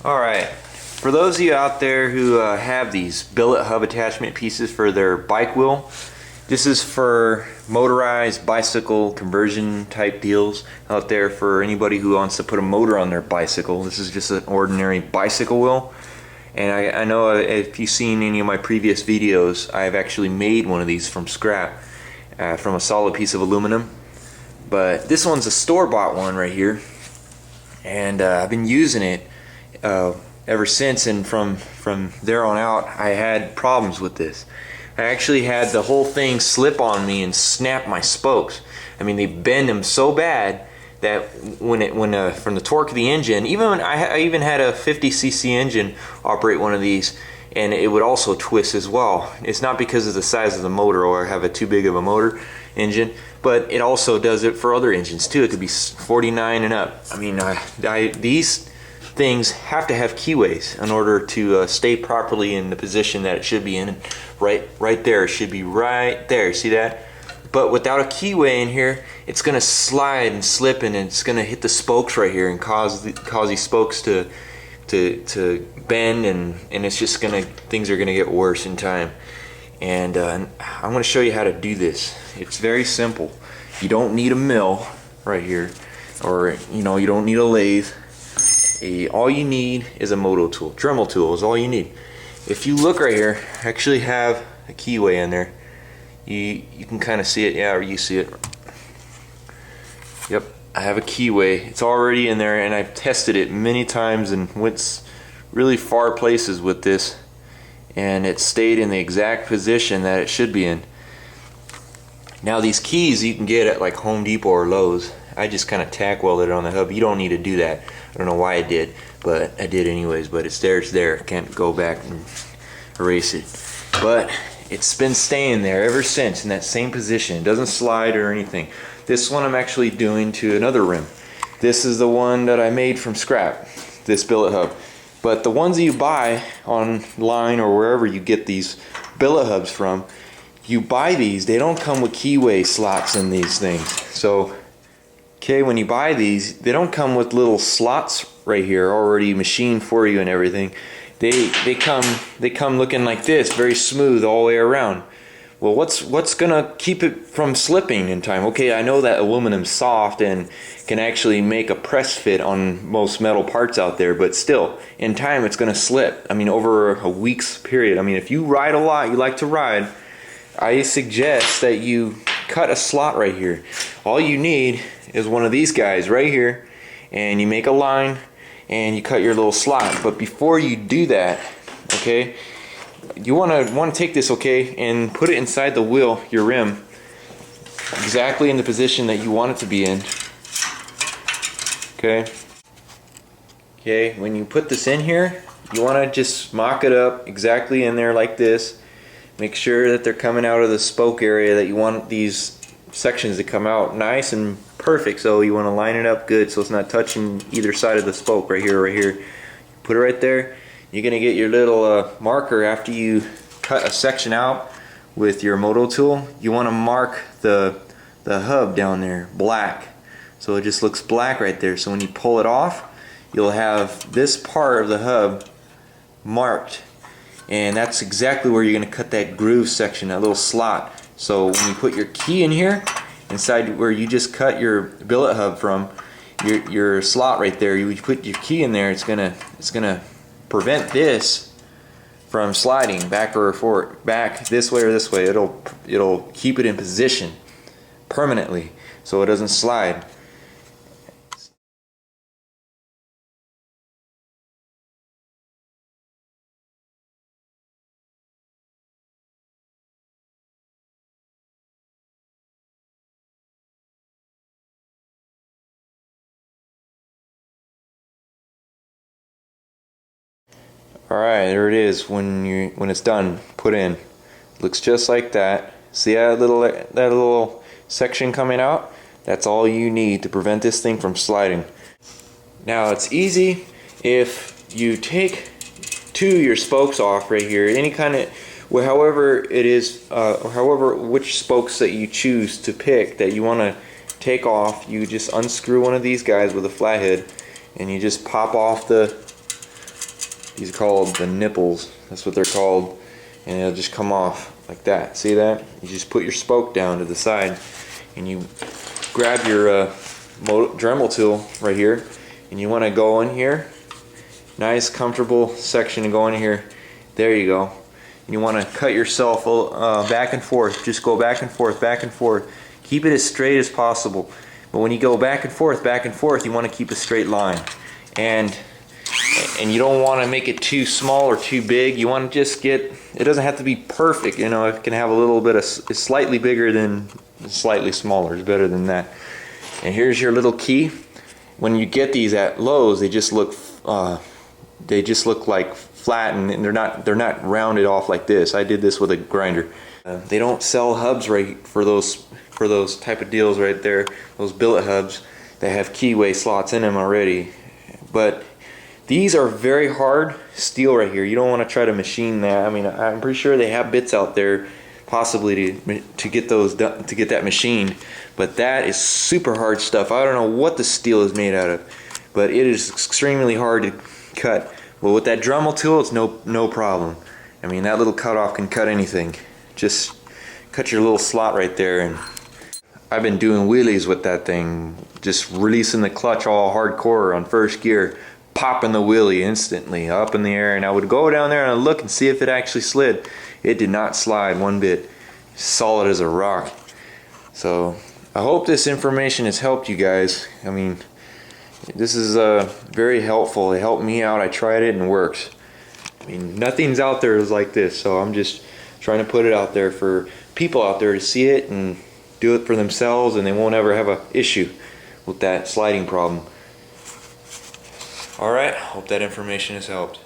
Alright, for those of you out there who have these billet hub attachment pieces for their bike wheel, this is for motorized bicycle conversion type deals out there for anybody who wants to put a motor on their bicycle. This is just an ordinary bicycle wheel. And I know if you've seen any of my previous videos, I've actually made one of these from scrap, from a solid piece of aluminum. But this one's a store-bought one right here, and I've been using it ever since, and from there on out I had problems with this. I actually had the whole thing slip on me and snap my spokes. I mean, they bend them so bad that from the torque of the engine, even when I even had a 50cc engine operate one of these, and it would also twist as well. It's not because of the size of the motor or I have a too big of a motor engine, but it also does it for other engines too. It could be 49 and up. I mean, these things have to have keyways in order to stay properly in the position that it should be in. And right there, it should be right there. See that? But without a keyway in here, it's going to slide and slip, and it's going to hit the spokes right here and cause these spokes to bend, and it's just things are going to get worse in time. And I'm going to show you how to do this. It's very simple. You don't need a mill right here, or you don't need a lathe. All you need is a moto tool. Dremel tool is all you need. If you look right here, I actually have a keyway in there. You can kind of see it. Yeah, you see it. Yep, I have a keyway. It's already in there, and I've tested it many times and went really far places with this, and it stayed in the exact position that it should be in. Now these keys you can get at like Home Depot or Lowe's. I just kind of tack welded it on the hub. You don't need to do that. I don't know why I did, but I did anyways. But it's there, it's there. Can't go back and erase it. But it's been staying there ever since in that same position. It doesn't slide or anything. This one I'm actually doing to another rim. This is the one that I made from scrap, this billet hub. But the ones that you buy online or wherever you get these billet hubs from, you buy these, they don't come with keyway slots in these things. So, okay, when you buy these, they don't come with little slots right here already machined for you and everything. They come looking like this, very smooth all the way around. Well, what's gonna keep it from slipping in time? Okay, I know that aluminum's soft and can actually make a press fit on most metal parts out there, but still, in time it's gonna slip. I mean, over a week's period. I mean, if you ride a lot, you like to ride, I suggest that you cut a slot right here. All you need is one of these guys right here, and you make a line and you cut your little slot. But before you do that, okay, you want to take this, okay, and put it inside the wheel, your rim, exactly in the position that you want it to be in. Okay, when you put this in here, you want to just mock it up exactly in there like this. Make sure that they're coming out of the spoke area that you want these sections to come out nice and perfect. So you want to line it up good so it's not touching either side of the spoke right here, right here. Put it right there. You're gonna get your little marker after you cut a section out with your moto tool. You want to mark the hub down there black, so it just looks black right there. So when you pull it off, you'll have this part of the hub marked, and that's exactly where you're gonna cut that groove section, that little slot. So when you put your key in here, inside where you just cut your billet hub from, your slot right there, you put your key in there, it's gonna prevent this from sliding back or forward, back this way or this way. It'll keep it in position permanently so it doesn't slide. Alright, there it is. When it's done, put in. Looks just like that. See that little section coming out? That's all you need to prevent this thing from sliding. Now it's easy if you take your spokes off right here, any kind of, well, however it is, or however which spokes that you choose to pick that you want to take off, you just unscrew one of these guys with a flathead, and you just pop off the These are called the nipples. That's what they're called. And it'll just come off like that. See that? You just put your spoke down to the side and you grab your Dremel tool right here, and you want to go in here. Nice comfortable section to go in here. There you go. And you want to cut yourself back and forth. Just go back and forth, back and forth. Keep it as straight as possible. But when you go back and forth, you want to keep a straight line. And you don't want to make it too small or too big. You want to just get, it doesn't have to be perfect. You know, it can have a little bit of, it's slightly bigger than slightly smaller. It's better than that. And here's your little key. When you get these at Lowe's, they just look like flat, and they're not rounded off like this. I did this with a grinder. They don't sell hubs right for those type of deals right there. Those billet hubs that have keyway slots in them already. But these are very hard steel right here. You don't want to try to machine that. I mean, I'm pretty sure they have bits out there possibly to get those done, to get that machined, but that is super hard stuff. I don't know what the steel is made out of, but it is extremely hard to cut. Well, with that Dremel tool, it's no problem. I mean, that little cutoff can cut anything. Just cut your little slot right there, and I've been doing wheelies with that thing, just releasing the clutch all hardcore on first gear, popping the wheelie instantly up in the air, and I would go down there and I'd look and see if it actually slid. It did not slide one bit. Solid as a rock. So I hope this information has helped you guys. I mean, this is very helpful. It helped me out. I tried it and it works. I mean, nothing's out there is like this, so I'm just trying to put it out there for people out there to see it and do it for themselves, and they won't ever have an issue with that sliding problem. Alright, hope that information has helped.